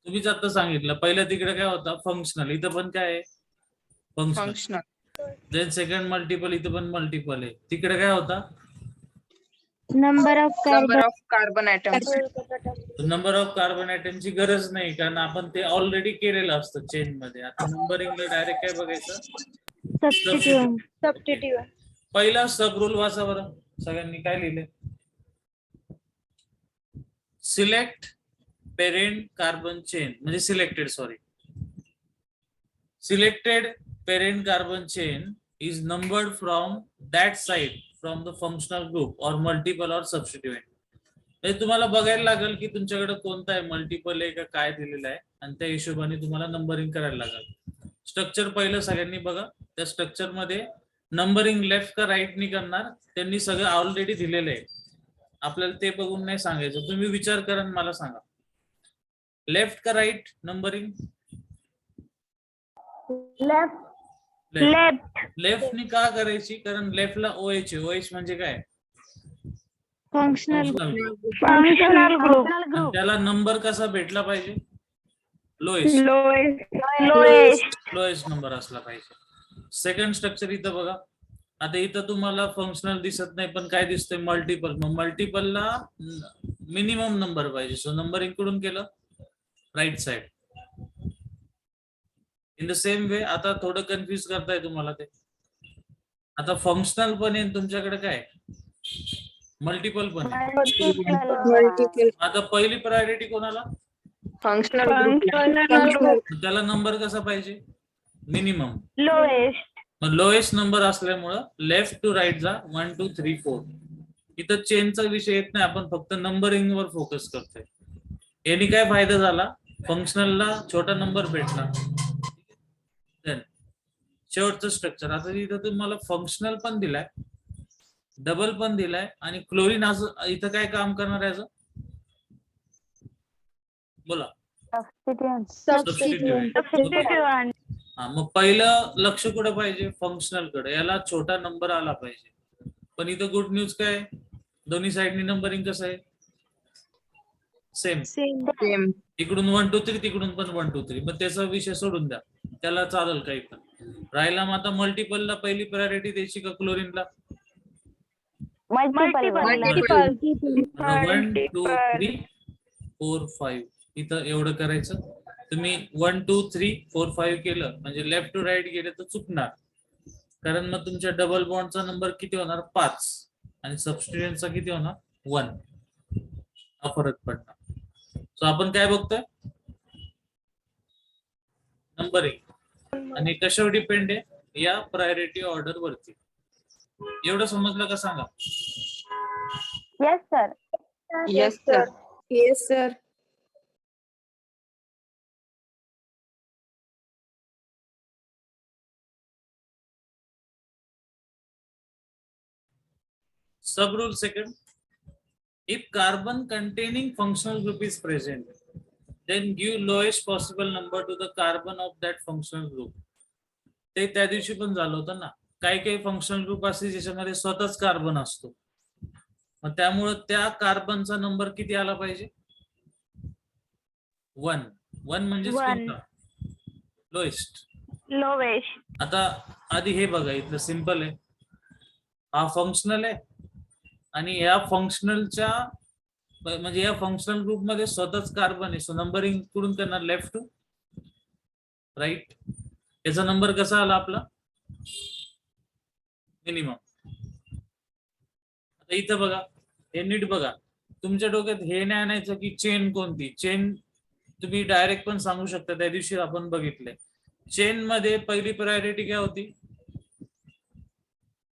तुम्हीच आता सांगितलं पहिल्या तिकडे काय होता फंक्शनल, इथं पण काय आहे functional. Functional. Then second multiple, इथं पण मल्टिपल आहे. तिकडे काय होता number of number carbon. Of carbon atoms. Number of carbon ची गरज नाही, कारण आपण ते ऑलरेडी केलेलं असतं चेन मध्ये. आता नंबरिंगला डायरेक्ट काय बघायचं सबस्टिट्यूट. सबस्टिट्यूट. पहिला सब रूल वाचा बरं सगळ्यांनी, काय लिहिले? सिलेक्ट पेरेंट कार्बन चेन, म्हणजे selected, sorry, selected parent carbon chain is numbered from that side from the functional group or multiple or substituent. हे तुम्हाला बघायला लागेल की तुमच्याकडे कोणता आहे, मल्टिपल आहे का काय दिलेलं आहे, आणि त्या हिशोबाने तुम्हाला नंबरिंग करायला लागेल. स्ट्रक्चर पहिलं सगळ्यांनी बघा. त्या स्ट्रक्चर मध्ये नंबरिंग लेफ्ट का राईट नी करणार, त्यांनी सगळं ऑलरेडी दिलेलं आहे. आपल्याला ते बघून नाही सांगायचं, तुम्ही विचार करा आणि मला सांगा. लेफ्ट का राईट नंबरिंग? लेफ्ट. लेफ्ट नी का करायची? कारण लेफ्टला OH आहे. OH म्हणजे काय? Functional functional group. आणि त्याला नंबर कसा भेटला पाहिजे? लोएस्ट. लोएस्ट नंबर असला पाहिजे. सेकंड स्ट्रक्चर इथं बघा. आता इथं तुम्हाला फंक्शनल दिसत नाही, पण काय दिसतंय मल्टिपल. मग मल्टिपलला मिनिमम नंबर पाहिजे. सो नंबरिंग कडून केलं right side. In the same way आता थोडं कन्फ्युज करताय तुम्हाला ते. आता फंक्शनल पण आहे तुमच्याकडे, काय मल्टिपल पण आहे. मल्टिपल. आता पहिली प्रायोरिटी कोणाला? Functional group. त्याला नंबर कसा पाहिजे? मिनिमम. लोएस्ट. मग लोएस्ट नंबर असल्यामुळं लेफ्ट टू राईट जा 1 2 3 4. इथं चेनचा विषय येत नाही, आपण फक्त नंबरिंग वर फोकस करतोय. याने काय फायदा झाला? फंक्शनलला छोटा नंबर भेटला. शेवटचं स्ट्रक्चर. आता इथं तुम्हाला फंक्शनल पण दिलाय, डबल पण दिलाय, आणि क्लोरीन इथं काय काम करणार आहे? बोला. सबस्टिट्यूट. हा, मग पहिलं लक्ष कुठं पाहिजे? फंक्शनल कडे. याला छोटा नंबर आला पाहिजे. पण इथं गुड न्यूज काय? दोन्ही साइडनी नंबरिंग कसं आहे? सेम. सेम. इकडून 1 2 3, तिकडून पण 1 2 3. मग त्याचा विषय सोडून द्या, त्याला चालेल काही पण. राहिला मग आता मल्टिपलला पहिली प्रायोरिटी द्यायची का क्लोरीनला? 1 2 3 4 5. इथं एवढं करायचं. तुम्ही 1 2 3 4 5 केलं म्हणजे लेफ्ट टू राईट गेले तर चुकणार, कारण मग तुमच्या डबल बॉन्डचा नंबर किती होणार? 5, आणि सबस्टिट्यूएंटचा किती होणार? 1. हा फरक पडणार. सो आपण काय बघतोय? नंबरिंग. आणि कशावर डिपेंड आहे? या प्रायोरिटी ऑर्डर वरती. एवढं समजलं का सांगा? Yes sir. Yes sir. Yes sir. Sub rule second. If carbon containing functional group is present, then give lowest possible number to the carbon of that functional group. ते त्या दिवशी पण झालं होतं ना. काही काही फंक्शनल ग्रुप असते ज्याच्यामध्ये स्वतःच कार्बन असतो, मग त्यामुळे त्या कार्बनचा नंबर किती आला पाहिजे? 1. 1 म्हणजे लोएस्ट. आता आधी हे बघा, इथलं सिंपल आहे. हा फंक्शनल आहे, आणि या फंक्शनलच्या म्हणजे या फंक्शनल ग्रुप मध्ये स्वतःच कार्बन आहे. सो नंबरिंग कुठून करणार? Left to right. याचा नंबर कसा आला आपला? मिनिमम. आता इथं बघा, हे नीट बघा. तुमच्या डोक्यात हे नाही आणायचं की चेन कोणती. चेन तुम्ही डायरेक्ट पण सांगू शकता. त्या दिवशी आपण बघितले, चेन मध्ये पहिली प्रायोरिटी काय होती?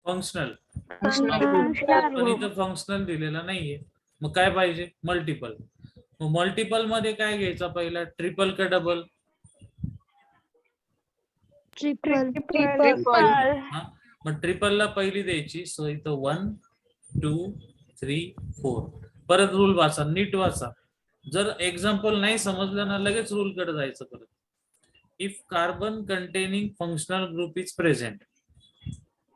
फंक्शनल. पण इथं फंक्शनल दिलेला नाहीये. मग काय पाहिजे? मल्टिपल. मग मल्टिपल मध्ये काय घ्यायचा पहिला? ट्रिपल का डबल? ट्रिपल. मग ट्रिपलला पहिली द्यायची. सो इथं 1 2 3 4. परत रूल वाचा, नीट वाचा. जर एक्झाम्पल नाही समजलं ना, लगेच रूल कडे जायचं परत. If carbon containing functional group is present,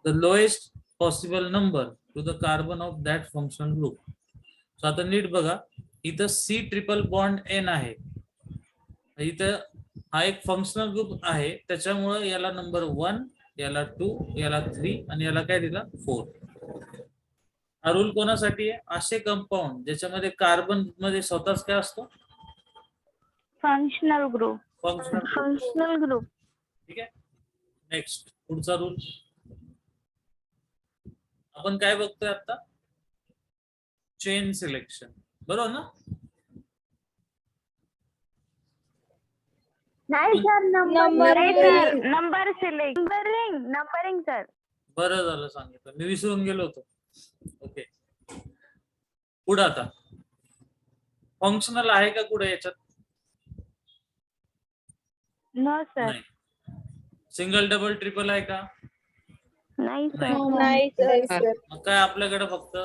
the lowest possible number two the carbon of that functional group. So आता नीट बघा, इथं C ट्रिपल बॉन्ड N आहे. इथं हा एक फंक्शनल ग्रुप आहे, त्याच्यामुळे याला नंबर 1, याला 2, याला 3 आणि याला काय दिला 4. हा रूल कोणासाठी आहे? असे कंपाऊंड ज्याच्यामध्ये कार्बन मध्ये स्वतःच काय असतो? Functional group. Functional group. Group. ठीक आहे. नेक्स्ट पुढचा रूल आपण काय बघतोय आता? Chain selection. बरोबर ना? नाही sir number select. Numbering sir. बरं झालं सांगितलं, मी विसरून गेलो होतो. ओके, पुढे आता फंक्शनल आहे का पुढे याच्यात? No sir. नाही. सिंगल डबल ट्रिपल आहे का? नाही नाही. सर. नाही सर मग काय आपल्याकडे फक्त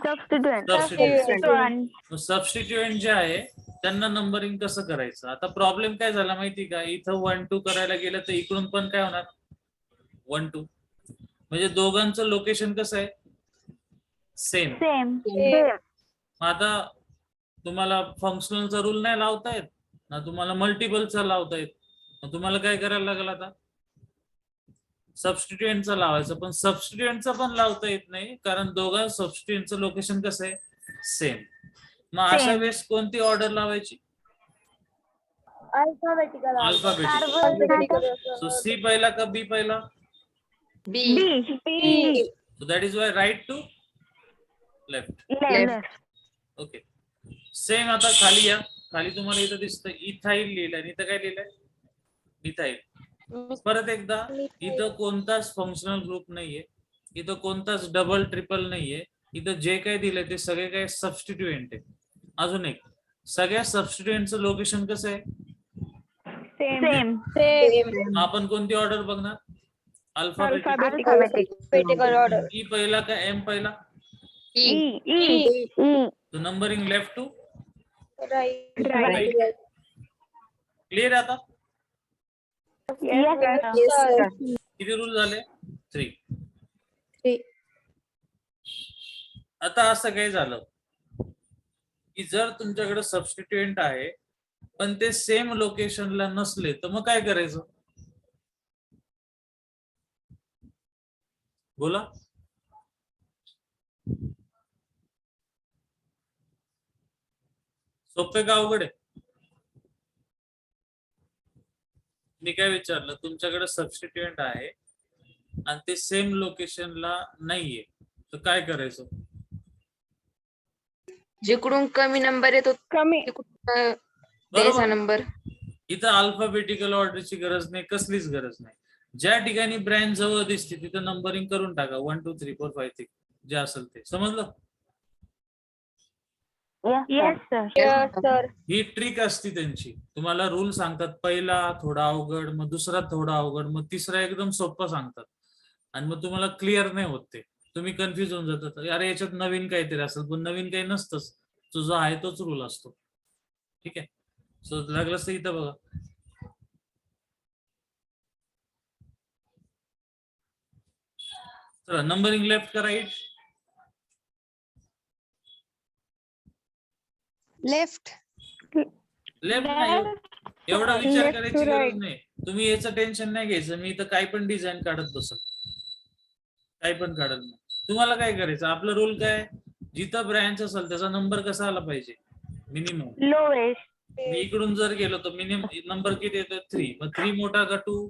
सबस्टिट्यूएंट. सबस्टिट्युएंट जे आहे त्यांना नंबरिंग कसं करायचं? आता प्रॉब्लेम काय झाला माहिती का? इथं 1 2 करायला गेलं तर इकडून पण काय होणार? 1 2. म्हणजे दोघांचं लोकेशन कसं आहे? सेम. सेम. आता तुम्हाला फंक्शनलचा रूल नाही लावता येत ना, तुम्हाला मल्टिपलचा लावता येत. मग तुम्हाला काय करायला लागेल आता? सबस्टिट्युएंटचा लावायचं. पण सबस्टिट्युएंटचा पण लावता येत नाही, कारण दोघा सबस्टिट्युएंटचं लोकेशन कसं आहे? सेम. मग अशा वेळेस कोणती ऑर्डर लावायची? अल्फाबेटिकल. सो सी पहिला का बी पहिला? B. So that is why right to left. Okay. Same आता खाली या. खाली तुम्हाला इथं दिसतं इथाईल लिहिलंय आणि इथं काय लिहिलंय? मिथाईल. परत एकदा, इथं कोणताच फंक्शनल ग्रुप नाहीये, इथं कोणताच डबल ट्रिपल नाहीये, इथं जे काय दिलंय ते सगळे काय सबस्टिट्युएंट आहे. अजून एक, सगळ्या सबस्टिट्युएंटचं लोकेशन कसं आहे? सेम. आपण कोणती ऑर्डर बघणार? Alphabetical order. ई पहिला का एम पहिला? E. Numbering left to right. Clear आता? Yes, sir. किती रूल झाले? 3. 3. आता असं काय झालं की जर तुमच्याकडे सबस्टिट्युएंट आहे पण ते सेम लोकेशनला नसले तर मग काय करायचं? बोला. सोपे का अवघड आहे? मी काय विचारलं, तुमच्याकडे सबस्टिट्युएंट आहे आणि ते सेम लोकेशनला नाहीये तर काय करायचं? जिकडून कमी नंबर येतो तिकडून द्यायचा नंबर. इथं अल्फाबेटिकल ऑर्डरची गरज नाही, कसलीच गरज नाही. ज्या ठिकाणी ब्रँच जवळ दिसते तिथं नंबरिंग करून टाका. 1 2 3 4 5 6 जे असेल ते. समजलं? Yes, sir. ही ट्रिक असती त्यांची. तुम्हाला रूल सांगतात, पहिला थोडा अवघड, मग दुसरा थोडा अवघड, मग तिसरा एकदम सोपा सांगतात आणि मग तुम्हाला क्लिअर नाही होत ते. तुम्ही कन्फ्युज होऊन जातात, अरे याच्यात नवीन काहीतरी असेल, पण नवीन काही नसतंच. तो जो आहे तोच रूल असतो. ठीक आहे. सो लागलं असतं इथं बघा. चला, नंबरिंग लेफ्ट का राईट? Left. लेफ्ट नाही. एवढा विचार करायची गरज नाही. तुम्ही याचं टेन्शन नाही घ्यायचं. मी इथं काय पण डिझाईन काढत बसत, काय पण काढत नाही. तुम्हाला काय करायचं? आपलं रूल काय? जिथं ब्रँच असेल त्याचा नंबर कसा आला पाहिजे? मिनिमम. लोएस्ट. मी इकडून जर गेलो तर मिनिमम नंबर किती येतो? 3. मग 3 मोठा का 2?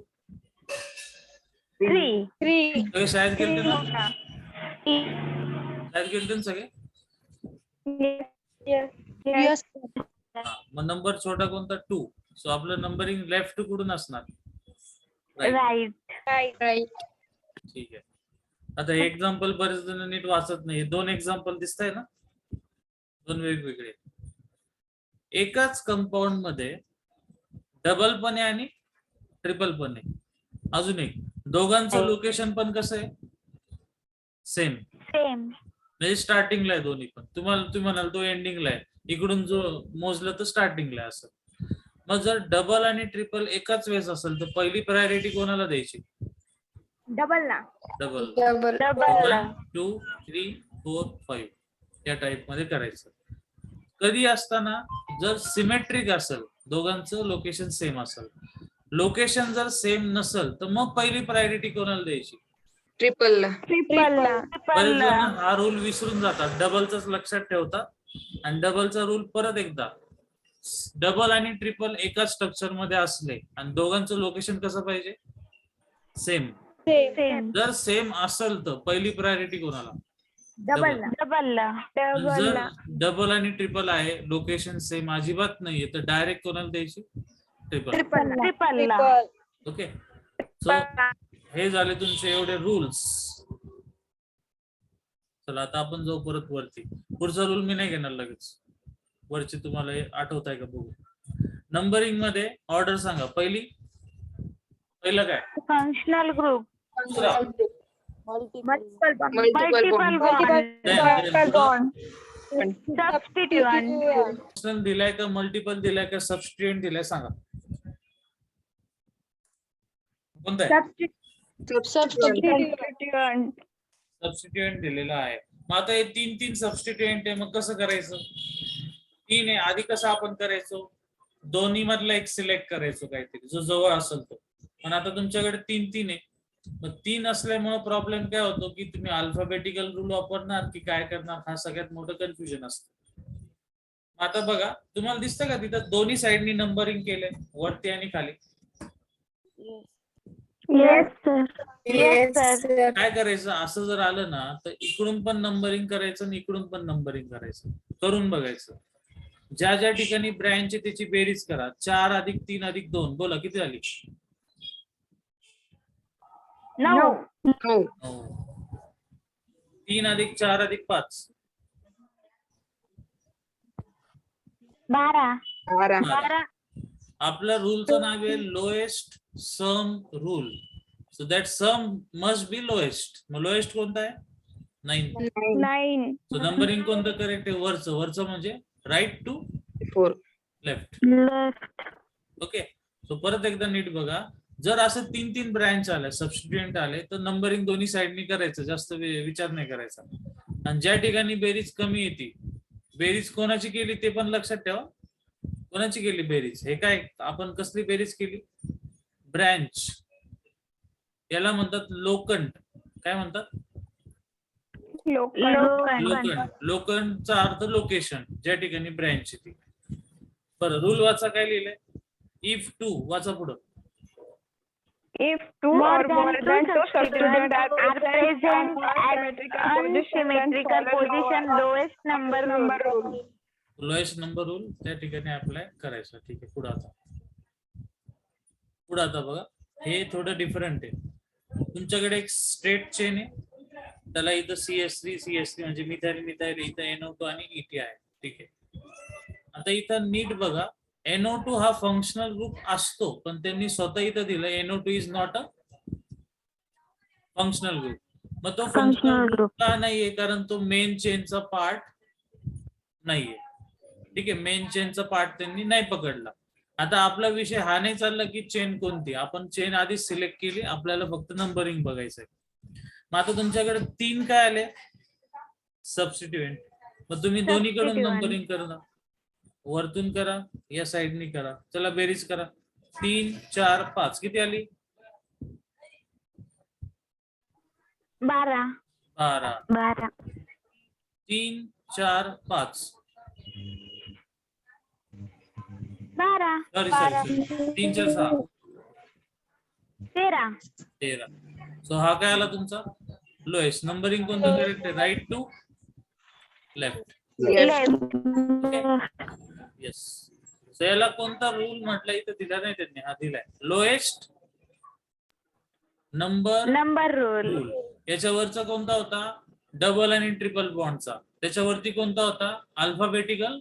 3. शाळेत गेलते ना? शाळेत गेलते ना सगळे? Yes. मग नंबर छोटा कोणता? 2. सो आपलं नंबरिंग लेफ्ट टू कुठून असणार? राईट. Right. ठीक आहे. आता हे एक्झाम्पल बरेच जण नीट वाचत नाही. 2 एक्झाम्पल दिसत आहे ना, 2 वेगवेगळे. एकाच कंपाऊंड मध्ये डबल पण आहे आणि ट्रिपल पण आहे. अजून एक, दोघांचं लोकेशन पण कसं आहे? सेम. म्हणजे स्टार्टिंगला आहे दोन्ही पण. तुम्ही म्हणाल तो एंडिंगला आहे, इकडून जो मोजलं तर स्टार्टिंगला आहे असं. मग जर डबल आणि ट्रिपल एकाच वेळेस असेल तर पहिली प्रायोरिटी कोणाला द्यायची? डबल ना. डबल. Double. 1 2 3 4 5 या टाइप मध्ये करायचं. कधी असताना जर सिमेट्रिक असेल, दोघांचं लोकेशन सेम असेल. लोकेशन जर सेम नसेल तर मग पहिली प्रायोरिटी कोणाला द्यायची? ट्रिपलला. ट्रिपलला. बरेच जण हा रूल विसरून जातात, डबलच लक्षात ठेवतात आणि डबलचा रूल परत एकदा. डबल आणि ट्रिपल एकाच स्ट्रक्चर मध्ये असले आणि दोघांचं लोकेशन कसं पाहिजे? सेम. सेम. जर सेम असेल तर पहिली प्रायोरिटी कोणाला? डबलला. डबलला. जर डबल आणि ट्रिपल आहे, लोकेशन सेम अजिबात नाहीये, तर डायरेक्ट कोणाला द्यायची? ट्रिपल. ट्रिपलला. ओके. सो हे झाले तुमचे एवढे रूल्स. चला आता आपण जाऊ परत वरती. पुढचा रूल मी नाही घेणार लगेच, वरची तुम्हाला हे आठवत आहे का बघू. नंबरिंग मध्ये ऑर्डर सांगा. पहिलं काय? Functional group. दुसरा. Multiple bond. Multiple bond. Substituent. Functional दिलाय का मल्टिपल दिलाय का सबस्टिट्यूएंट दिलाय सांगा. कोणता आहे? सबस्टिट्यूएंट. सबस्टिट्यूएंट दिलेला आहे. मग आता हे तीन सबस्टिट्यूएंट आहे, मग कसं करायचं? 3 आहे, आधी कसं आपण करायचो? दोन्ही मधला एक सिलेक्ट करायचो काहीतरी जो जवळ असेल तो. पण आता तुमच्याकडे 3 आहे. मग 3 असल्यामुळे प्रॉब्लेम काय होतो की तुम्ही अल्फाबेटिकल रूल वापरणार की काय करणार, हा सगळ्यात मोठं कन्फ्युजन असतं. आता बघा, तुम्हाला दिसतं का तिथं दोन्ही साइडनी नंबरिंग केलंय, वरती आणि खाली. Yes sir. काय करायचं? असं जर आलं ना तर इकडून पण नंबरिंग करायचं आणि इकडून पण नंबरिंग करायचं, करून बघायचं. ज्या ज्या ठिकाणी ब्रँच आहे त्याची बेरीज करा. 4 + 3 + 2 बोला किती झाली? 9. 3 + 4 + 5 12. 12. आपल्या रूलचं नाव आहे lowest sum rule. So that sum must be lowest. मग लोएस्ट कोणता आहे? 9. 9. सो नंबरिंग कोणतं करेक्ट आहे? वरचं म्हणजे right to 4. Left. Left. Okay. So परत एकदा नीट बघा. जर असं 3 ब्रँच आले, सबस्टिट्यूएंट आले, तर नंबरिंग दोन्ही साइडनी करायचं, जास्त विचार नाही करायचा. आणि ज्या ठिकाणी बेरीज कमी येते, बेरीज कोणाची केली ते पण लक्षात ठेवा. कोणाची केली बेरीज? हे काय आपण कसली बेरीज केली? ब्रँच. याला म्हणतात लोकंड. काय म्हणतात? लोकंडचा अर्थ लोकेशन, ज्या ठिकाणी ब्रँच येते. बरं, रूल वाचा. काय लिहिलंय? इफ 2 वाचा पुढं. If 2 or more than 2 substituent are present at Symmetrical position, lowest number rule. Lowest number rule त्या ठिकाणी अप्लाय करायचा. ठीक आहे. पुढे आता बघा, हे थोडं डिफरंट आहे. तुमच्याकडे एक स्ट्रेट चेन आहे, त्याला इथं CH3 म्हणजे मिथाइल इथं NO2 आणि ET आहे. ठीक आहे. आता इथं नीट बघा, NO2 हा फंक्शनल ग्रुप असतो, पण त्यांनी स्वतः इथं दिलं NO2 is not a functional group. मग तो फंक्शनल ग्रुप का नाहीये? कारण तो मेन चेनचा पार्ट नाहीये. ठीक आहे. मेन चेनचा पार्ट त्यांनी नाही पकडला. आता आपला विषय हा नाही चालला की चेन कोणती, आपण चेन आधी सिलेक्ट केली, आपल्याला फक्त नंबरिंग बघायचंय. मग आता तुमच्याकडे 3 काय आले? सबस्टिट्यूएंट. मग तुम्ही दोन्हीकडून नंबरिंग करा, वरतून करा, या साइडनी करा. चला बेरीज करा. 3, 4, 5 किती आली? 12. 12. 3, 4, 5 12. सॉरी 3, 4, 6 13. सो हा काय आला तुमचा? लोएस्ट. नंबरिंग कोणतं करेक्ट आहे? Right to left. Yes. So याला कोणता रूल म्हटलं इथं दिला नाही त्यांनी, हा दिलाय लोएस्ट नंबर रूल. याच्यावरचा कोणता होता? डबल आणि ट्रिपल बॉन्डचा. त्याच्यावरती कोणता होता? Alphabetical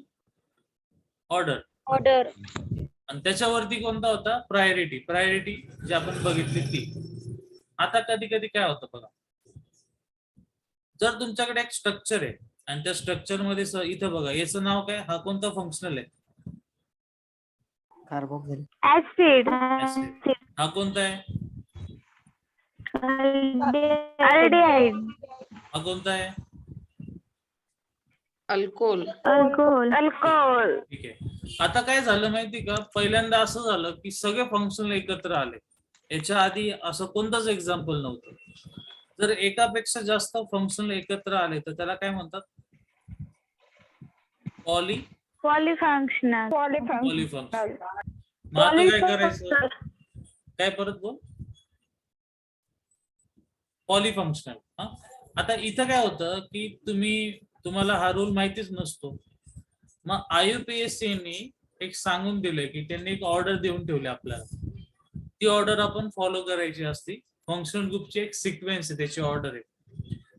order. आणि त्याच्यावरती कोणता होता? प्रायोरिटी जी आपण बघितली ती. आता कधी काय होतं बघा, जर तुमच्याकडे एक स्ट्रक्चर आहे आणि त्या स्ट्रक्चर मध्ये इथं बघा, याचं नाव काय? हा कोणता फंक्शनल आहे? कार्बोक्सिल. ऍसिड. हा कोणता आहे? अल्डिहाइड. हा कोणता आहे? अल्कोहोल. अल्कोहोल. ठीक आहे. आता काय झालं माहिती का, पहिल्यांदा असं झालं की सगळे फंक्शन एकत्र आले. याच्या आधी असं कोणतंच एक्झाम्पल नव्हतं. जर एकापेक्षा जास्त फंक्शन एकत्र आले तर त्याला काय म्हणतात? पॉलीफंक्शनल. पॉलीफंक्शन. मग आता काय करायचं? काय परत बोल? पॉलीफंक्शनल. हा, आता इथं काय होतं की तुम्हाला हा रूल माहितीच नसतो. मग IUPAC ने एक सांगून दिलंय की त्यांनी एक ऑर्डर देऊन ठेवली आपल्याला. ती ऑर्डर आपण फॉलो करायची असती. फंक्शनल ग्रुपची एक सिक्वेन्स आहे, त्याची ऑर्डर आहे.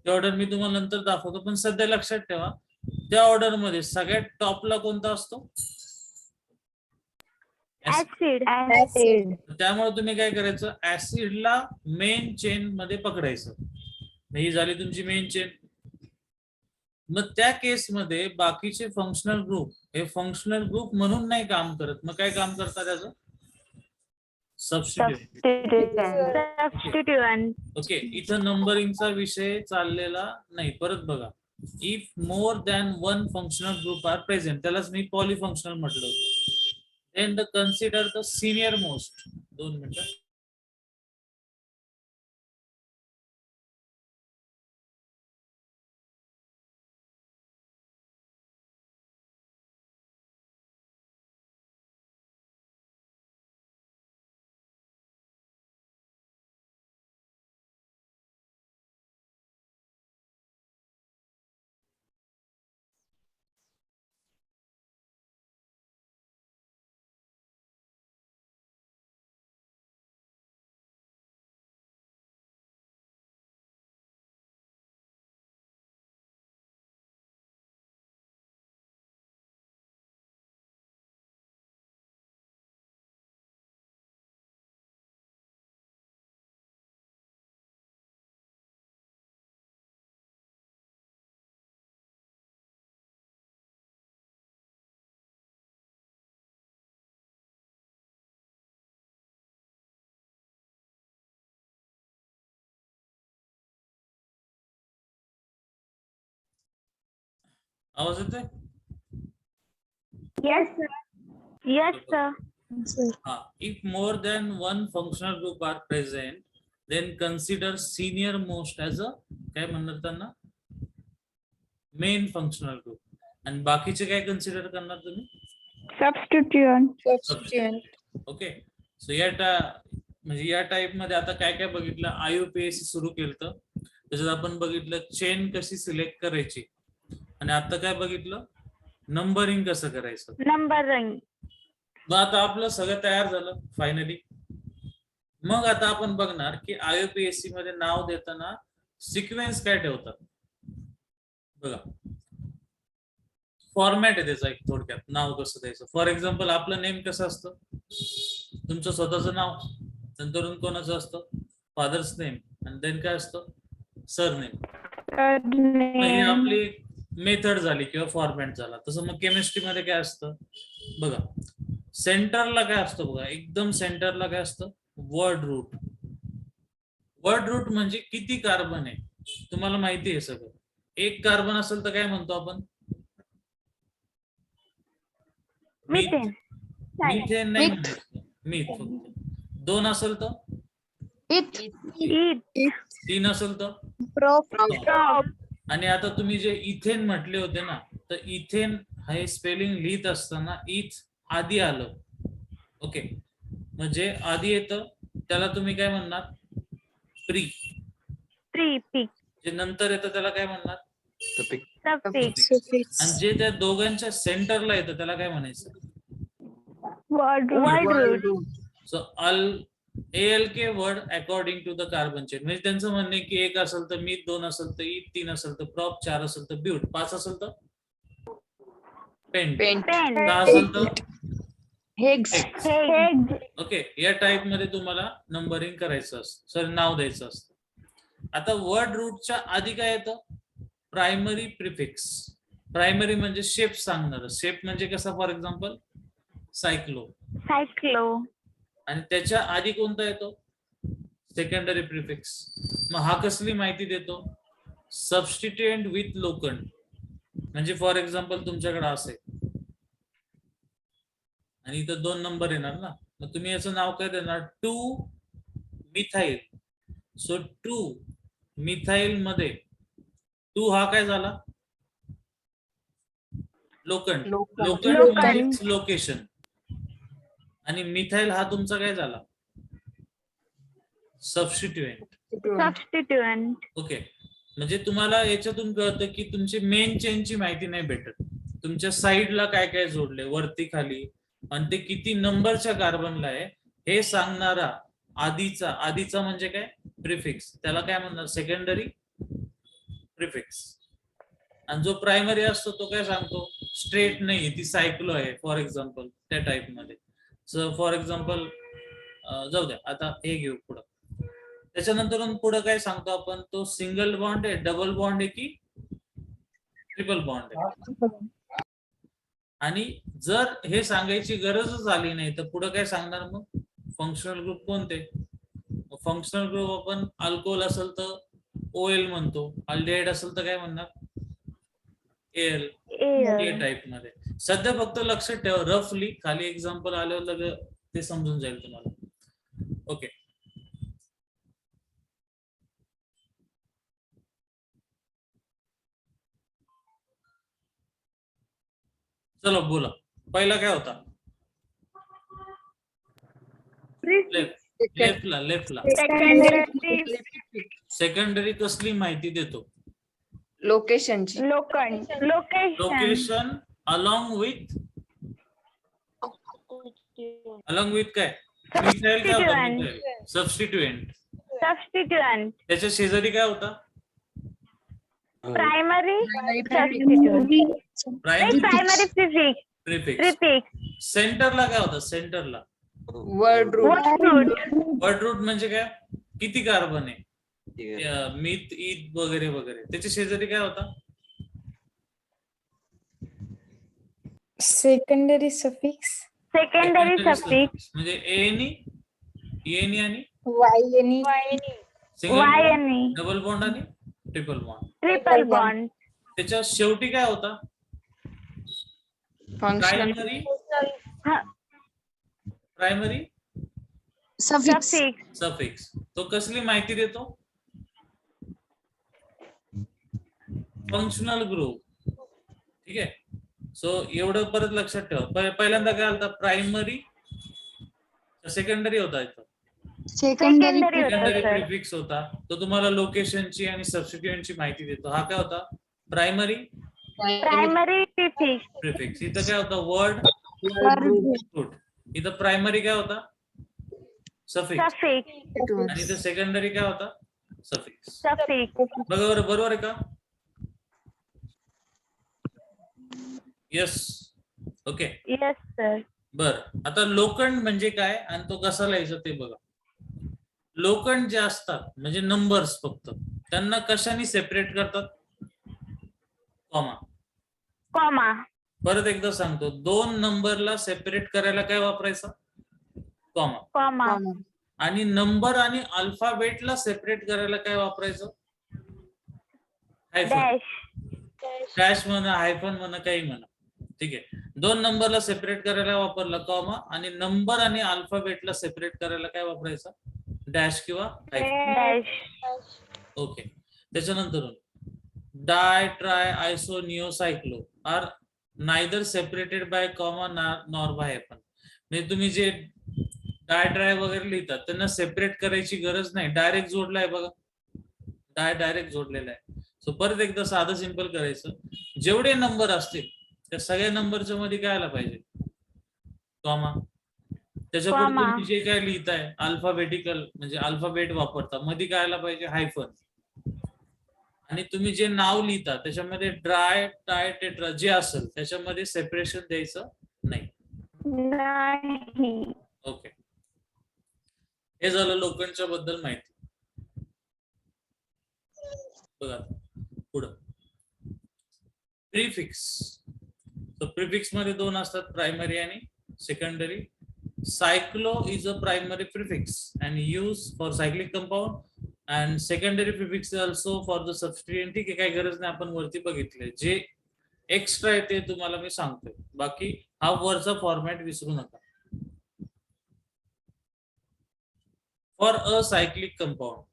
ती ऑर्डर मी तुम्हाला नंतर दाखवतो, पण सध्या लक्षात ठेवा त्या ऑर्डर मध्ये सगळ्यात टॉपला कोणता असतो? ऍसिड. त्यामुळे तुम्ही काय करायचं, ऍसिडला मेन चेन मध्ये पकडायचं. ही झाली तुमची मेन चेन. मग त्या केस मध्ये बाकीचे फंक्शनल ग्रुप हे फंक्शनल ग्रुप म्हणून नाही काम करत. मग काय काम करतात त्याचं? सबस्टिट्यूएंट. ओके, इथं नंबरिंगचा विषय चाललेला नाही. परत बघा, if more than one functional group are present, त्यालाच मी पॉलीफंक्शनल म्हटलं होतं. Then the consider the senior most. 2 मिनिटं. आवाज येतोय? Yes, sir. If more than one functional group are present, then consider senior most as a काय म्हणणार त्यांना? Main functional group. आणि बाकीचे काय कन्सिडर करणार तुम्ही? Substituent. ओके, सो म्हणजे या टाइप मध्ये आता काय काय बघितलं? IUPAC सुरू केलं, त्याच्यात आपण बघितलं चेन कशी सिलेक्ट करायची, आणि आता काय बघितलं? नंबरिंग कसं करायचं. Numbering. मग आता आपलं सगळं तयार झालं फायनली. मग आता आपण बघणार की IUPAC मध्ये नाव देताना सिक्वेन्स काय ठेवतात. बघा, फॉर्मॅट आहे त्याचा एक थोडक्यात नाव कसं द्यायचं. फॉर एक्झाम्पल आपलं नेम कसं असतं? तुमचं स्वतःचं नाव, नंतर कोणाचं असतं? फादर्स नेम, आणि देन काय असतं? सरनेम. ही आपली मेथड झाली किंवा फॉर्मॅट झाला. तसं मग केमिस्ट्री मध्ये काय असतं बघा, सेंटरला काय असतं बघा, एकदम सेंटरला काय असतं? Word route. वर्ड रूट म्हणजे किती कार्बन आहे तुम्हाला माहिती आहे सगळं. एक कार्बन असेल तर काय म्हणतो आपण? Methane. मिथेन नाही म्हणायचं, मीथ फक्त. 2 असेल तर? It. 3 असेल तर? आणि आता तुम्ही जे इथेन म्हटले होते ना, तर इथेन हे स्पेलिंग लिहित असताना इथ आधी आलं. ओके, म्हणजे आधी येतं त्याला तुम्ही काय म्हणणार? प्री. जे नंतर येतं त्याला काय म्हणणार? आणि जे त्या दोघांच्या सेंटरला येतं त्याला काय म्हणायचं? Word root. So ALK word according to the carbon chain. म्हणजे त्यांचं म्हणणं आहे की 1 असेल तर मीथ, 2 असेल तर ईथ, 3 असेल तर प्रॉप, 4 असेल तर ब्यूट, 5 असेल तर पेंट, 6 असेल तर हेक्स. ओके, या टाइप मध्ये तुम्हाला नंबरिंग करायचं असतं, सर नाव द्यायचं असतं. आता वर्ड रूटच्या आधी काय येतं? Primary prefix. प्रायमरी म्हणजे शेप सांगणार. शेप म्हणजे कसा? For example cyclo. आणि त्याच्या आधी कोणता येतो? Secondary prefix. मग हा कसली माहिती देतो? Substituent with locant. म्हणजे फॉर एक्झाम्पल तुमच्याकडे असेल आणि इथं 2 नंबर येणार ना, मग तुम्ही याचं नाव काय देणार? 2 मिथाइल. सो 2 मिथाइल मध्ये 2 हा काय झाला? लोकंड. लोकंड म्हणजेच लोकेशन. आणि मिथाइल हा तुमचा काय झाला? सबस्टिट्यूएंट. Substituent. ओके, म्हणजे तुम्हाला याच्यातून कळतं की तुमची मेन चेनची माहिती नाही भेटत. तुमच्या साईडला काय काय जोडले वरती खाली आणि ते किती नंबरच्या कार्बनला आहे हे सांगणारा आधीचा म्हणजे काय? प्रिफिक्स. त्याला काय म्हणणार? Secondary prefix. आणि जो प्रायमरी असतो तो काय सांगतो? स्ट्रेट नाही, ती सायक्लो आहे फॉर एक्झाम्पल, त्या टाइप मध्ये. सो फॉर एक्झाम्पल जाऊ द्या, आता हे घेऊ पुढं. त्याच्यानंतर पुढे काय सांगतो आपण? तो सिंगल बॉन्ड आहे, डबल बॉन्ड आहे की ट्रिपल बॉन्ड आहे. आणि जर हे सांगायची गरजच आली नाही तर पुढे काय सांगणार मग? फंक्शनल ग्रुप कोणते? फंक्शनल ग्रुप आपण अल्कोहोल असेल तर OL म्हणतो, अल्डिहाइड असेल तर काय म्हणणार? AL. ए टाइप मध्ये. सध्या फक्त लक्षात ठेवा, रफली खाली एक्झाम्पल आल्यावर ते समजून जाईल तुम्हाला. ओके, चलो बोला. पहिला काय होता? लेफ्टला. सेकंडरी कसली माहिती देतो? लोकेशनची. लोकेशन अलॉंग विथ काय? मिथाइल काय होता? सबस्टिट्यूएंट. त्याच्या शेजारी काय होता? Primary. Primary Prefix. प्रिफिक्स. सेंटरला काय होता? सेंटरला वर्ड रूट. वर्ड रूट म्हणजे काय? किती कार्बन आहे? मिथ, ईथ वगैरे वगैरे. त्याच्या शेजारी काय होता? Secondary suffix. म्हणजे एनी आणि सिंगल डबल बॉन्ड आणि ट्रिपल बॉन्ड. त्याच्या शेवटी काय होता? Functional primary suffix. तो कसली माहिती देतो? Functional group. ठीक आहे. सो एवढं परत लक्षात ठेवा. पहिल्यांदा काय होता? प्रायमरी. सेकंडरी होता इथं? सेकंडरी प्रिफिक्स होता. तो तुम्हाला लोकेशनची आणि सबस्टिट्यूएंटची माहिती देतो. हा काय होता? Primary prefix. इथं काय होता? Word route. इथं प्रायमरी काय होता? सफिक्स. आणि इथं सेकंडरी काय होता? सफिक्स. बरोबर आहे का? येस. ओके. Yes, sir. बर, आता लोखंड म्हणजे काय आणि तो कसा लिहायचा ते बघा. लोखंड जे असतात म्हणजे नंबर्स, फक्त त्यांना कशाने सेपरेट करतात? कॉमा. परत एकदा सांगतो, 2 नंबरला सेपरेट करायला काय वापरायचं? कॉमा. आणि नंबर आणि अल्फाबेटला सेपरेट करायला काय वापरायचं? हायफन. डॅश म्हणा, हायफन म्हणा, काही म्हणा. ठीक आहे. 2 नंबरला सेपरेट करायला वापरला कॉमा आणि नंबर आणि अल्फाबेटला सेपरेट करायला काय वापरायचं? डॅश किंवा हायफन. ओके. त्याच्यानंतर di, tri, iso, neo, cyclo are neither separated by comma nor by hyphen. म्हणजे तुम्ही जे डाय, ट्राय वगैरे लिहितात त्यांना सेपरेट करायची गरज नाही, डायरेक्ट जोडलाय बघा. डायरेक्ट जोडलेला आहे. सो परत एकदा साधं सिंपल करायचं. जेवढे नंबर असतील त्या सगळ्या नंबरच्या मध्ये काय आला पाहिजे? कॉमा. त्याच्यापुढे तुम्ही जे काय लिहिताय अल्फाबेटिकल म्हणजे अल्फाबेट वापरता, मध्ये काय आला पाहिजे? हायफन. आणि तुम्ही जे नाव लिहिता त्याच्यामध्ये ड्राय, टाय, टेट्रा जे असेल त्याच्यामध्ये सेपरेशन द्यायचं नाही. ओके. हे झालं लोखंडच्या बद्दल माहिती. बघा पुढं प्रिफिक्स. तर प्रिफिक्स मध्ये 2 असतात, प्रायमरी आणि secondary. Cyclo is a primary prefix and used for cyclic compound and secondary prefix also for the substituent. ठीक आहे, काही गरज नाही, आपण वरती बघितले. जे एक्स्ट्रा आहे ते तुम्हाला मी सांगतोय, बाकी हा वरचा फॉर्मॅट विसरू नका. For a cyclic compound,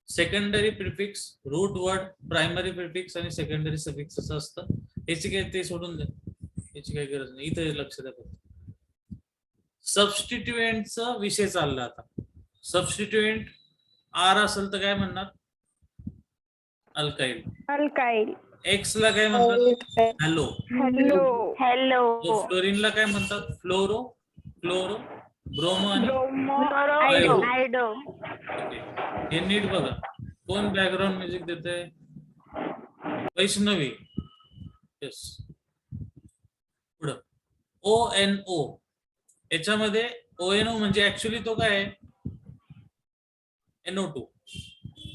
secondary prefix, root word, primary prefix आणि सेकंडरी सफिक्स असं असतं. याची काय ते सोडून द्या, याची काही गरज नाही, इथे लक्ष द्या. सबस्टिट्युएंटचा विषय चालला आता. सबस्टिट्युएंट आर असेल तर काय म्हणणार? अल्काइल. अल्काइल. एक्स ला काय म्हणतात? हॅलो. हॅलो. हॅलो. फ्लोरीनला काय म्हणतात? फ्लोरो, क्लोरो, ब्रोमो आणि आयडो. ओके. हे नीट बघा, कोण बॅकग्राऊंड म्युझिक देते? वैष्णवी. येस. पुढं ONO. याच्यामध्ये ONO म्हणजे ऍक्च्युली तो काय आहे? NO2.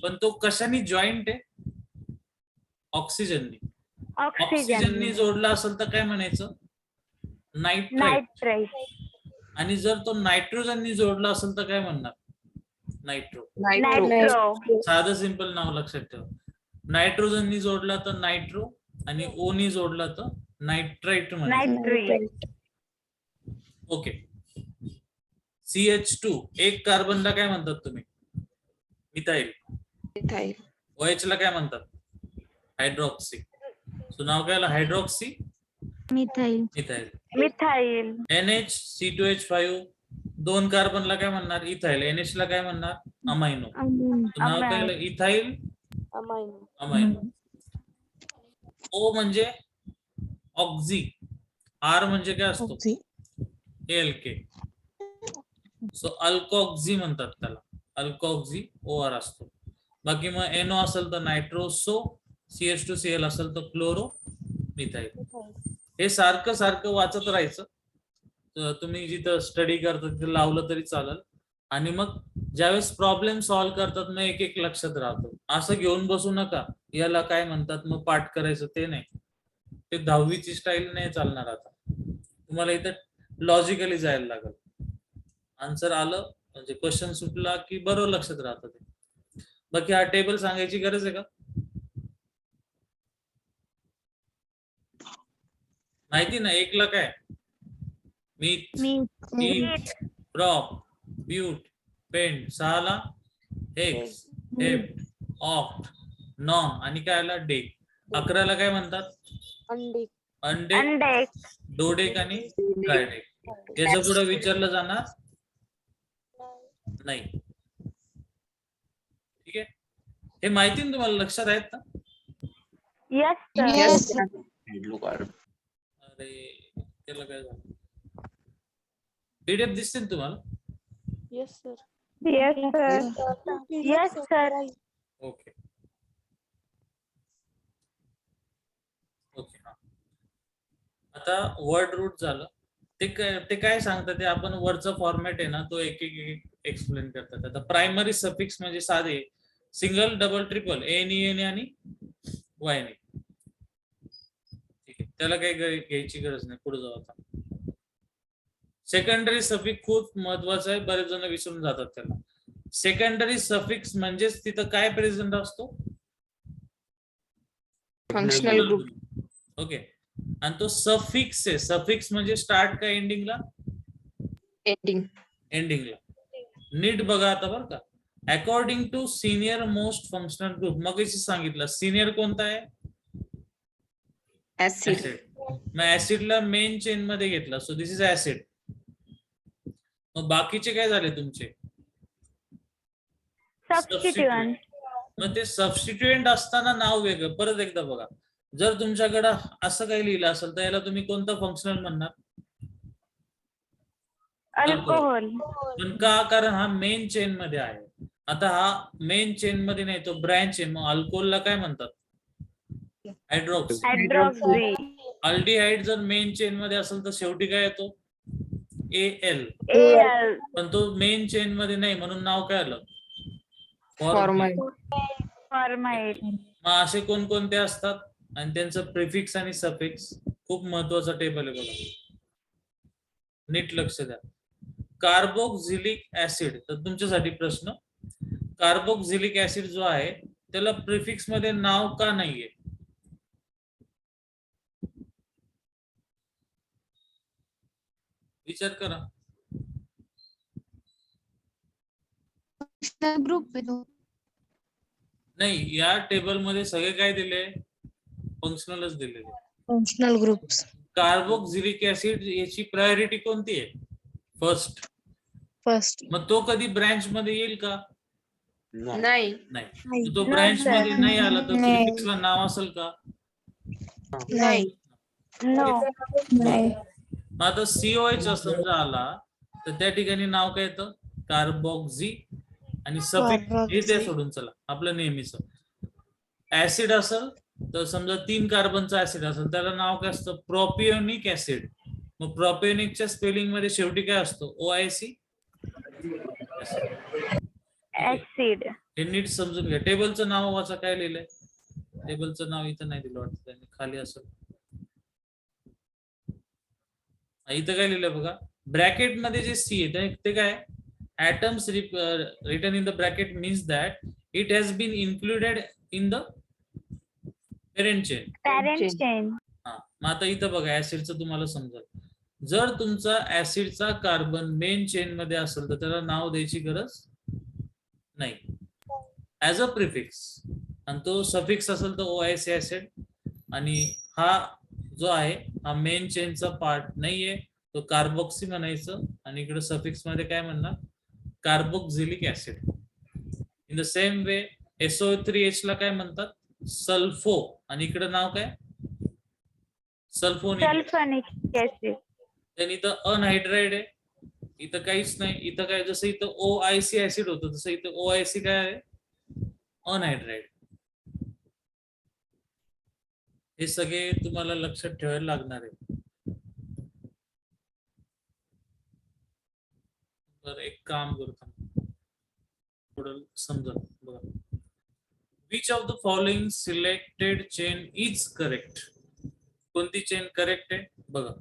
पण तो कशाने जॉईंट आहे? ऑक्सिजननी. ऑक्सिजननी जोडला असेल तर काय म्हणायचं? नायट्राइट. आणि जर तो नायट्रोजननी जोडला असेल तर काय म्हणणार? नायट्रो. साधं सिंपल नाव लक्षात ठेवा. नायट्रोजननी जोडला तर नायट्रो आणि ओनी जोडला तर नायट्राइट म्हणायचं. ओके. CH2 एक कार्बनला काय म्हणतात तुम्ही? मिथाइल. OH ला काय म्हणतात? हायड्रॉक्सी. सो नाव काय आलं? Hydroxy methyl. NH2H5 दोन कार्बनला काय म्हणणार? इथाइल. NH ला काय म्हणणार? अमायनो. नाव काय आलं? Ethyl amino. O म्हणजे ऑक्झी. R म्हणजे काय असतो? ALK. सो अल्कोऑक्झी म्हणतात त्याला. अल्कोऑक्झी OR असतो. बाकी मग NO असेल तर नायट्रोसो, CH2Cl असेल तर क्लोरो मिथाइल. हे सारखं सारखं वाचत राहायचं. तुम्ही जिथं स्टडी करता तिथे लावलं तरी चालेल. आणि मग ज्यावेळेस प्रॉब्लेम सॉल्व्ह करतात मग एक एक लक्षात राहतो. असं घेऊन बसू नका, याला काय म्हणतात मग पाठ करायचं, ते नाही. ते 10वीची स्टाईल नाही चालणार. आता तुम्हाला इथं लॉजिकली जायला लागेल. आन्सर आलं म्हणजे क्वेश्चन सुटला की बरोबर लक्षात राहतं ते. बाकी हा टेबल सांगायची गरज आहे का? माहिती ना? एकला काय? Meth, prop, but, pent. 6ला हेक्स, हेप्ट, ऑक्ट, नॉन आणि काय आला? डेक. 11ला काय म्हणतात? अनडेक, डोडेक आणि ट्रायडेक. याच्या पुढे विचारलं जाणार नाही. ठीक आहे. हे माहिती ना तुम्हाला? लक्षात आहेत ना? Yes, sir. अरे त्याला काय झालं? PDF दिसते ना तुम्हाला? Yes, sir. ओके. ओके. हा. आता वर्ड रूट झालं. ते काय सांगतात ते आपण वरचा फॉर्मॅट आहे ना तो एक एक एक्सप्लेन करतात. आता प्रायमरी सफिक्स म्हणजे साधे सिंगल, डबल, ट्रिपल, एन आणि वायने. ठीक आहे, त्याला काही घ्यायची गरज नाही. पुढे जाऊ आता. सेकंडरी सफिक्स खूप महत्वाचं आहे, बरेच जण विसरून जातात त्याला. सेकंडरी सफिक्स म्हणजेच तिथं काय प्रेझेंट असतो? Functional group. ओके. आणि तो सफिक्स आहे. सफिक्स म्हणजे स्टार्ट का एंडिंगला? एंडिंगला. नीट बघा आता बरं का. According to senior most functional group. मग सांगितलं सिनियर कोणता आहे? ऍसिड. मग ऍसिडला मेन चेन मध्ये घेतला, सो दिस इज ऍसिड. मग बाकीचे काय झाले तुमचे? Substituent. मग ते सबस्टिट्युएंट असताना नाव वेगळं. परत एकदा बघा, जर तुमच्याकडं असं काही लिहिलं असेल तर याला तुम्ही कोणतं फंक्शनल म्हणणार? अल्कोहोल. पण का? कारण हा मेन चेन मध्ये आहे. आता हा मेन चेन मध्ये नाही, तो ब्रँच आहे. मग अल्कोहोलला काय म्हणतात? हायड्रॉक्सी. अल्डिहाइड जर मेन चेन मध्ये असेल तर शेवटी काय येतो? AL. पण तो मेन चेन मध्ये नाही म्हणून नाव काय आलं? फॉर्माइड. मग असे कोणकोणते असतात आणि त्यांचं प्रिफिक्स आणि सफिक्स? खूप महत्वाचा टेबल आहे बघा, नीट लक्ष द्या. Carboxylic acid. तर तुमच्यासाठी प्रश्न, कार्बोक्झिलिक ऍसिड जो आहे त्याला प्रिफिक्स मध्ये नाव का नाहीये? विचार करा. ग्रुप आहे तो. नाही, या टेबल मध्ये सगळे काय दिले, फंक्शनलच दिलेले. Functional groups. कार्बोक्सिलिक ऍसिड याची प्रायोरिटी कोणती आहे, फर्स्ट. फर्स्ट. मग तो कधी ब्रँच मध्ये येईल का, नाही. नाही. तो ब्रँच मध्ये नाही आला तर नाही. प्रिफिक्सला नाव असेल का, नाही. नो. नाही. मग आता COH समजा आला तर त्या ठिकाणी नाव काय येतं, कार्बोक्सी आणि सफिक्स हे कार्बोक्सी. ते सोडून चला आपलं नेहमीच. ऍसिड असेल तर समजा 3 कार्बनचा ऍसिड असेल त्याला नाव काय असतं, प्रोपियोनिक ऍसिड. मग प्रोपियोनिकच्या स्पेलिंग मध्ये शेवटी काय असतो, OIC. ऍसिड. हे नीट समजून घ्या. टेबलचं नाव वाचा, काय लिहिलंय, टेबलचं नाव इथं नाही दिलं वाटतं त्यांनी, खाली असेल. इथं काय लिहिलंय बघा, ब्रॅकेट मध्ये जे C आहे ते काय, atoms written in the bracket means that it has been included in the parent chain. Parent chain. हा, मग आता इथं बघा ऍसिडचं तुम्हाला समजेल. जर तुमचा ऍसिडचा कार्बन मेन चेन मध्ये असेल तर त्याला नाव द्यायची गरज नाही, ऍज अ प्रिफिक्स. आणि तो सफिक्स असेल तर OIC ऍसिड. आणि हा जो आहे हा मेन चेनचा पार्ट नाहीये, तो कार्बोक्सी म्हणायचं. आणि इकडे सफिक्स मध्ये काय म्हणणार, carboxylic acid. In the same way SO3H ला काय म्हणतात, सल्फो. आणि इकडे नाव काय, सल्फोनिक. Sulphonic acid. आणि इथं अनहायड्राइड आहे, इथं काहीच नाही. इथं काय, जसं इथं OIC ऍसिड होतं तसं इथं OIC काय आहे, अनहायड्राइड. हे सगळे तुम्हाला लक्षात ठेवायला लागणार आहे. तर एक काम करतो, थोडं समजा बघा. Which of the following selected chain is correct. कोणती चेन करेक्ट आहे बघा.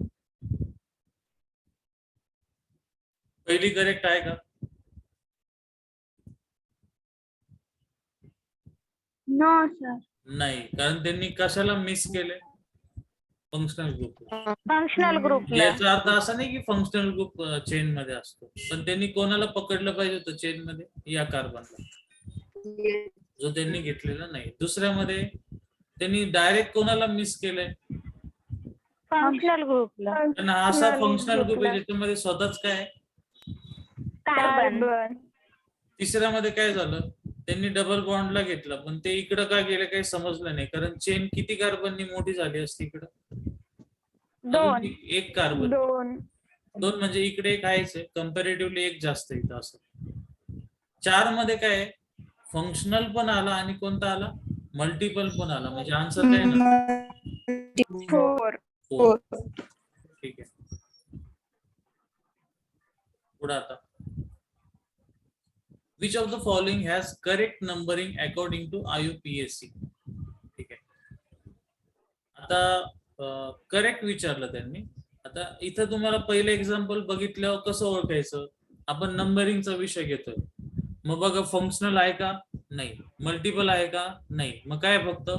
पहिली करेक्ट आहे का, नो सर. नाही, कारण त्यांनी कशाला मिस केले, फंक्शनल ग्रुप. फंक्शनल ग्रुपला. याचा अर्थ असा नाही की फंक्शनल ग्रुप चेन मध्ये असतो, पण त्यांनी कोणाला पकडलं पाहिजे होतं चेन मध्ये, या कार्बनला, जो त्यांनी घेतलेला नाही. दुसऱ्यामध्ये त्यांनी डायरेक्ट कोणाला मिस केलंय, फंक्शनल ग्रुपला. पण हा असा फंक्शनल ग्रुप आहे ज्याच्यामध्ये स्वतःच काय. कार्बन. तिसऱ्यामध्ये काय झालं, त्यांनी डबल बॉन्डला घेतलं, पण ते इकडं का गेलं काही समजलं नाही, कारण चेन किती कार्बननी मोठी झाली असती इकडं, 2. एक कार्बन. 2 म्हणजे इकडे एक आहेच आहे, कंपॅरेटिव्हली एक जास्त इथं असं. 4 मध्ये काय, फंक्शनल पण आला आणि कोणता आला, मल्टिपल पण आला. म्हणजे आन्सर काय ना, 4 4. ठीक आहे, पुढे आता. Which of the following has correct numbering according to IUPAC. ठीक आहे, आता करेक्ट विचारलं त्यांनी. आता इथं तुम्हाला पहिलं एक्झाम्पल बघितल्यावर कसं ओळखायचं, आपण नंबरिंगचा विषय घेतोय. मग बघा, फंक्शनल आहे का, नाही. मल्टिपल आहे का, नाही. मग काय, फक्त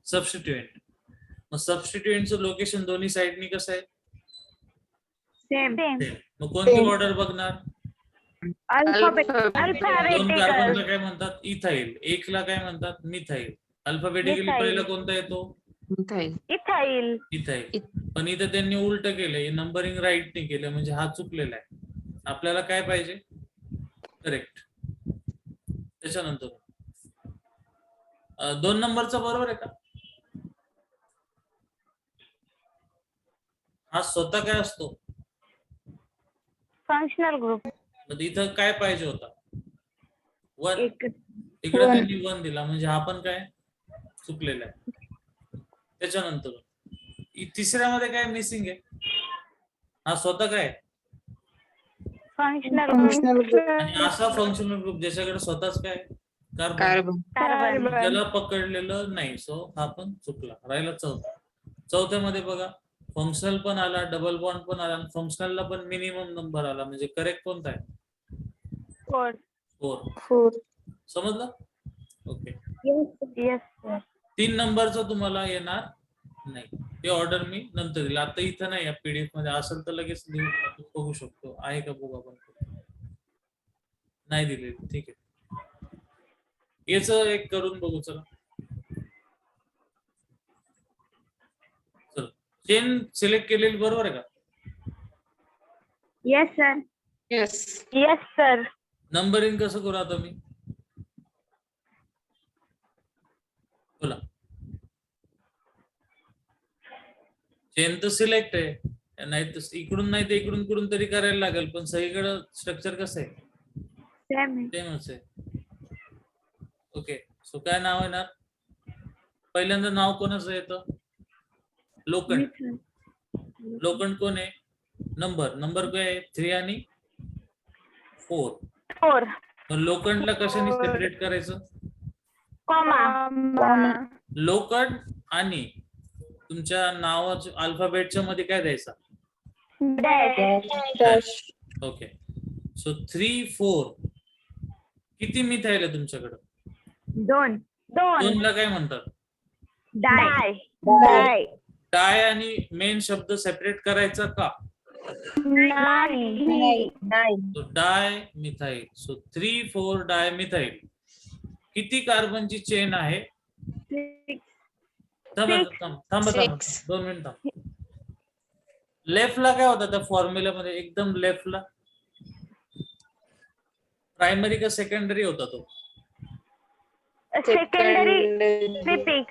सबस्टिट्युएंट. मग सबस्टिट्युएंटचं लोकेशन दोन्ही साइडनी कसं आहे, सेम. मग कोणती ऑर्डर बघणार, अल्फाबेटिकल. 2 कार्बनला काय म्हणतात, इथाइल. 1 ला काय म्हणतात, मिथाइल. Alphabetically methyl. पहिला कोणता येतो, इथाइल. इथाइल. पण इथं त्यांनी उलट केलंय, नंबरिंग राईट नाही केलं, म्हणजे हा चुकलेला आहे. आपल्याला काय पाहिजे, करेक्ट. त्याच्यानंतर 2 नंबरचा बरोबर आहे का, हा स्वतः काय असतो, फंक्शनल ग्रुप. इथं काय पाहिजे होता, 1. एक इकडे त्यांनी 1 दिला, म्हणजे हा पण काय चुकलेला आहे. त्याच्यानंतर तिसऱ्यामध्ये काय मिसिंग आहे, हा स्वतः काय, फंक्शनल ग्रुप. आणि असा फंक्शनल ग्रुप ज्याच्याकडे स्वतःच काय, कार्बन. कार्बन. त्याला पकडलेलं नाही, सो हा पण चुकला. राहिला चौथ्यामध्ये बघा, फंक्शनल पण आला, डबल बॉन्ड पण आला, आणि फंक्शनलला पण मिनिमम नंबर आला. म्हणजे करेक्ट कोणता आहे, 4. समजलं, ओके. Yes sir. 3 नंबरचा तुम्हाला येणार नाही. ते ऑर्डर मी नंतर दिली. आता इथं नाही, या पीडीएफ मध्ये असेल तर लगेच बघू शकतो. आहे का बघू आपण. नाही दिले, ठीक आहे. याच एक करून बघू. चला चल, चेन सिलेक्ट केलेली बरोबर आहे का? Yes, sir. Yes. Yes, sir. Numbering कसं करू आता मी? बोला. चेन तर सिलेक्ट आहे, नाही तर इकडून नाही तर इकडून कुठून तरी करायला लागेल, पण सगळीकडे स्ट्रक्चर कसं आहे? Same. सेमच आहे. ओके, सो काय नाव येणार? पहिल्यांदा नाव कोणाचं येतं? लोखंड. लोखंड कोण आहे? नंबर काय आहे? 3 आणि 4. 4. मग लोखंडला कशाने सेपरेट करायचं? Comma. लोखंड आणि तुमच्या नावाच्या अल्फाबेटच्या मध्ये काय द्यायचा? Dash. ओके, सो 3, 4 किती मिथाईल आहे तुमच्याकडे? 2. 2 ला काय म्हणतात? Die. डाय आणि मेन शब्द सेपरेट करायचा का? नाही. तो डाय मिथाईल. सो 3, 4 डाय मिथाईल. किती कार्बनची चेन आहे? थांबा 2 मिनिट. लेफ्टला काय होता त्या फॉर्म्युल्यामध्ये? एकदम लेफ्टला प्रायमरी का सेकंडरी होता तो? Secondary prefix.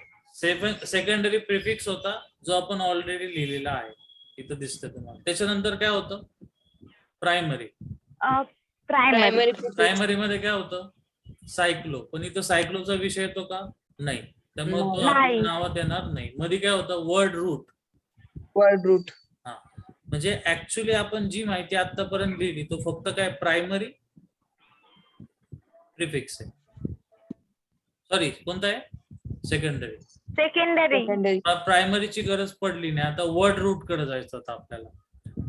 सेकंडरी प्रिफिक्स होता, जो आपण ऑलरेडी लिहिलेला आहे. इथं दिसतं तुम्हाला. त्याच्यानंतर काय होतं? प्रायमरी. Primary. प्रायमरी मध्ये काय होतं? सायक्लो. पण इथं सायक्लोचा विषय येतो का? नाही, त्यामुळे तो नाही. आपण नावात येणार नाही. मध्ये काय होतं? Word root. हा, म्हणजे ऍक्च्युली आपण जी माहिती आतापर्यंत लिहिली तो फक्त काय प्रायमरी प्रिफिक्स आहे. सॉरी, कोणता आहे? सेकंडरी. Secondary. प्रायमरीची गरज पडली नाही. आता वर्ड रूट कडे जायचं होतं आपल्याला.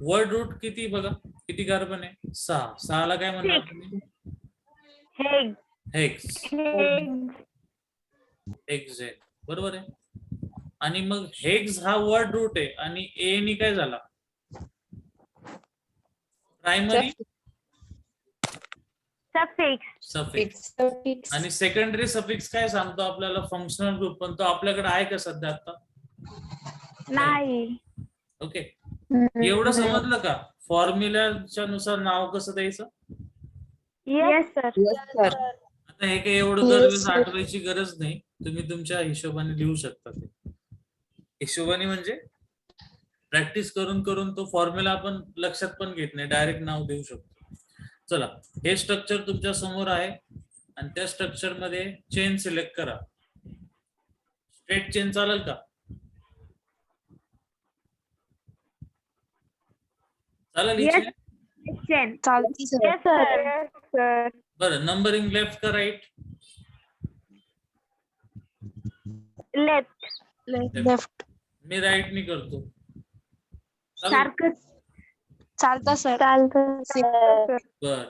वर्ड रूट किती बघा, किती कार्बन आहे? 6. 6 ला काय म्हणणार तुम्ही? हेक्स. हेक्झेन, बरोबर आहे. आणि मग हेक्स हा वर्ड रूट आहे आणि ए नी काय झाला? Primary Suffix. सफिक्स. आणि सेकंडरी सफिक्स काय सांगतो आपल्याला? Functional group. पण तो आपल्याकडे आहे का सध्या आता? नाही. ओके, एवढं समजलं का? फॉर्म्युल्याच्या नुसार नाव कसं द्यायचं? Yes, sir. आता हे काही एवढं दरवेळेस आठवायची गरज नाही. तुम्ही तुमच्या हिशोबाने लिहू शकता. ते हिशोबाने म्हणजे प्रॅक्टिस करून करून तो फॉर्म्युला आपण लक्षात पण घेत नाही, डायरेक्ट नाव देऊ शकतो. चला, हे स्ट्रक्चर तुमच्या समोर आहे आणि त्या स्ट्रक्चर मध्ये चेन सिलेक्ट करा. स्ट्रेट चेन चालेल का? चालेल ही Yes. चेन? चालती सर. Yes, sir. बरं, नंबरिंग लेफ्ट का राईट? Left. लेफ्ट. मी राईट नी करतो. चालेल? सारखंच. चालतं सर. बर,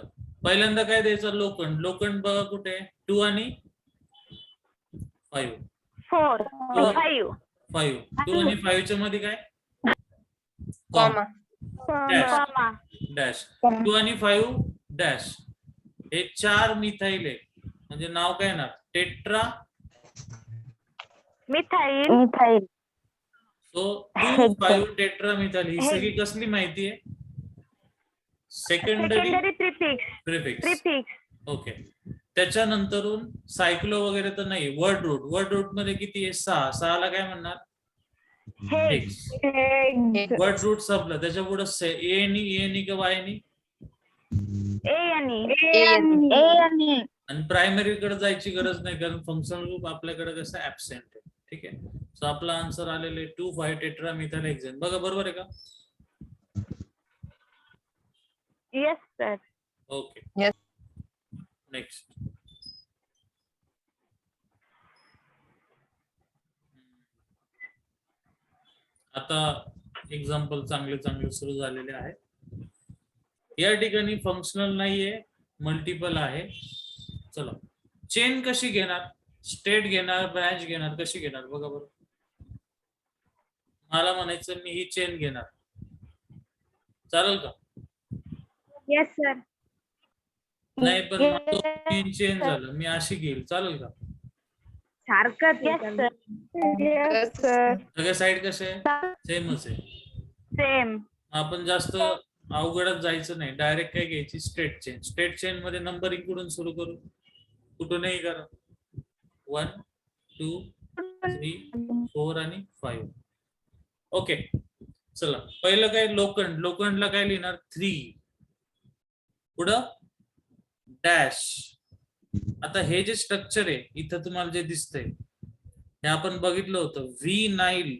पहिल्यांदा काय द्यायचं? लोखंड. लोखंड बघा कुठे? 2 आणि 5. 4. 5. 5. 2 आणि 5 च्या मध्ये काय? कॉमा. Comma. डॅश. 2 आणि 5 डॅश. हे 4 मिथाईल आहे, म्हणजे नाव काय येणार? Tetra. Methyl. So 2, 5 tetra methyl. ही सगळी कसली माहिती आहे? Secondary prefix. ओके, त्याच्यानंतरून सायक्लो वगैरे तर नाही. वर्ड रूट मध्ये किती आहे? 6. 6 ला काय म्हणणार? हेक्स. वर्ड रूट संपलं. त्याच्या पुढे ए नी का वाय नी? आणि प्रायमरी कडे जायची गरज नाही, कारण फंक्शनल ग्रुप आपल्याकडे कसं ऍबसेंट आहे. ठीक आहे, सो आपला आन्सर आलेले 2, 5 टेट्रा मिथाइल हेक्सेन. बघा बरोबर आहे का? Yes, sir. Okay, Yes. Next. आता एक्झाम्पल चांगले सुरू झालेले आहे. या ठिकाणी फंक्शनल नाहीये, मल्टिपल आहे. चला, चेन कशी घेणार? स्टेट घेणार, ब्रँच घेणार, कशी घेणार बघा बरं. मला म्हणायचं मी ही चेन घेणार, चालेल का? Yes sir. नाही पण माझं तीन चेन झालं, मी अशी घेईल, चालेल का? सारखंच Yes, sir. Yes, sir. सगळ्या साईड कसे आहे? सेमच आहे. Same. आपण जास्त अवघडात जायचं नाही, डायरेक्ट काय घ्यायची? Straight chain. स्ट्रेट चेन मध्ये नंबरिंग कुठून सुरू करू? कुठूनही करा. 1 2 3 4 आणि 5. ओके, चला पहिलं काय? लोखंड. लोखंडला काय लिहिणार? 3. पुढं डॅश. आता हे जे स्ट्रक्चर आहे इथं तुम्हाला जे दिसतंय हे आपण बघितलं होतं. V9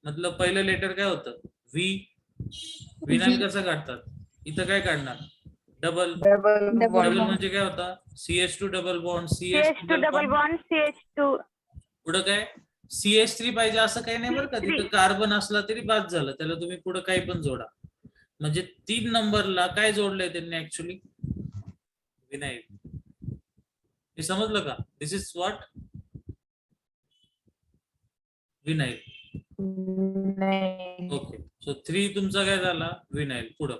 मधलं पहिलं लेटर काय होतं? व्ही. V9 कसं काढतात? इथं काय काढणार? डबल. डबल म्हणजे काय होता? CH2 double bond, CH2 double bond, CH2. पुढं काय? CH3 पाहिजे असं काही नाही बरं का. तिथं कार्बन असला तरी बाद झालं, त्याला तुम्ही पुढे काही पण जोडा. म्हणजे 3 नंबरला काय जोडलंय त्यांनी ऍक्च्युली? विनाईल. हे समजलं का? This is what? Vinyl. Okay, so 3 तुमचा काय झाला? विनाईल. पुढं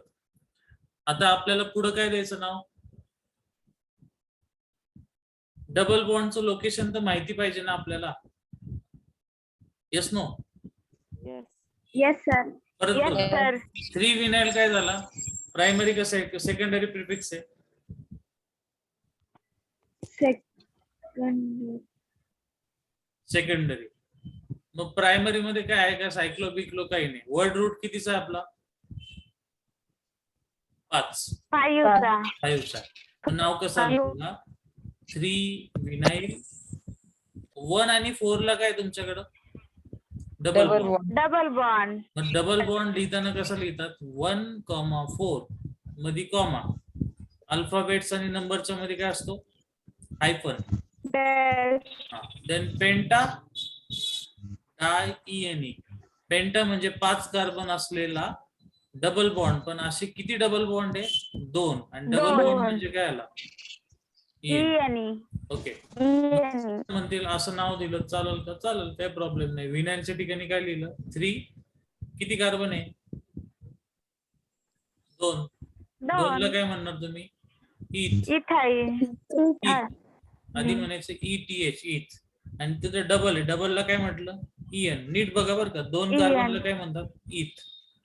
आता आपल्याला पुढं काय द्यायचं नाव? डबल बॉन्डचं लोकेशन तर माहिती पाहिजे ना आपल्याला. Yes no? Yes sir. परत Yes, बघा. sir. 3 विनाईल काय झाला? प्रायमरी कसं आहे? सेकंडरी प्रिफिक्स आहे. सेकंडरी. मग प्रायमरी मध्ये काय आहे का? सायक्लो बिक्लो काही नाही. वर्ड रूट कितीचा आहे आपला? 5. 5 चा. 5 चा. नाव कसं लिहिलं? 3 विनाईल. 1 आणि 4 ला काय तुमच्याकडं? Double bond. Double bond. मग डबल बॉन्ड लिहिताना कसं लिहितात? 1, 4 मध्ये कॉमा. अल्फाबेट्स आणि नंबरच्या मध्ये काय असतो? हायफन. Dash. देन पेंटा IENE. पेंटा म्हणजे 5 कार्बन असलेला डबल बॉन्ड. पण असे किती डबल बॉन्ड आहे? 2. आणि डबल दोन. बॉन्ड म्हणजे काय आला? ENE. Okay, ENE. म्हणतील असं नाव दिलं चालेल का? चालेल, काही प्रॉब्लेम नाही. विनाईलच्या ठिकाणी काय लिहिलं? 3. किती कार्बन आहे? 2. 2 ला काय म्हणणार तुम्ही? ईथ. Ethyl. आधी म्हणायचं ETH, ईथ. आणि तिथं डबल आहे. डबल ला काय म्हटलं? EN. नीट बघा बरं का. 2 कार्बनला काय म्हणतात? ईथ.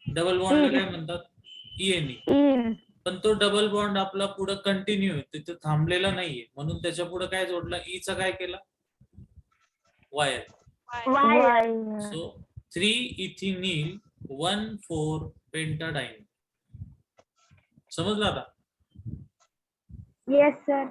डबल बॉन्डला काय म्हणतात? ENE. EN. पण तो डबल बॉन्ड आपला पुढे कंटिन्यू आहे, तिथे थांबलेला नाहीये, म्हणून त्याच्या पुढे काय जोडला? ईचा काय केला? वायर. Y. सो 3 इथिनील 1 4 पेंटाडाईन. समजलं आता? Yes sir.